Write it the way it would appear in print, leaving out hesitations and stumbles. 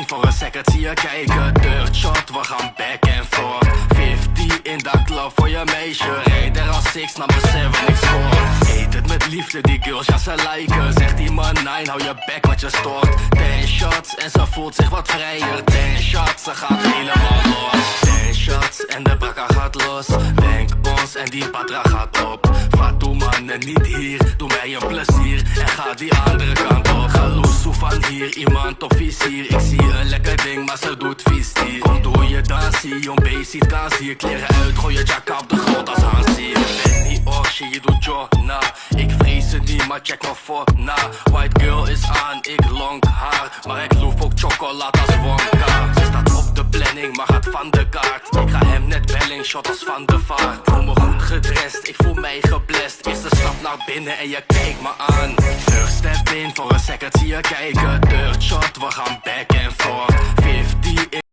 voor een second zie je kijken. Third shot, we gaan back and forth. 50 in dat club voor je meisje. Rijd er als 6 naar mijn 7, ik score. Eet het met liefde, die girls, ja ze lijken. Zegt die man 9, hou je bek want je stoort. 10 shots en ze voelt zich wat vrijer. 10 shots, ze gaat helemaal los. 10 shots en de brakka gaat los. Denk ons en die patra gaat op. Fatou mannen niet hier, doe mij een plezier. En ga die andere kant op. Ga loesoe van hier, iemand op vizier. Ik zie een lekker ding, maar ze doet vies hier. Kom doe je dansie, jong beest kans hier. Kleren uit, gooi je jacka op de grond als Hansie. Je bent niet Orsje, je doet Jonna. Ik vrees het niet, maar check me voor na. White girl is aan, ik long haar. Maar ik loef ook chocolade als Wonka. Ze staat op de planning, maar gaat van de kaart. Ik ga hem net belling, shot als Van de Vaart. Voel me goed gedrest, ik voel mij geblest. Eerste stap naar binnen en je kijkt me aan. First step in, voor een second zie je kijken. Third shot, we gaan back and forth. 50 in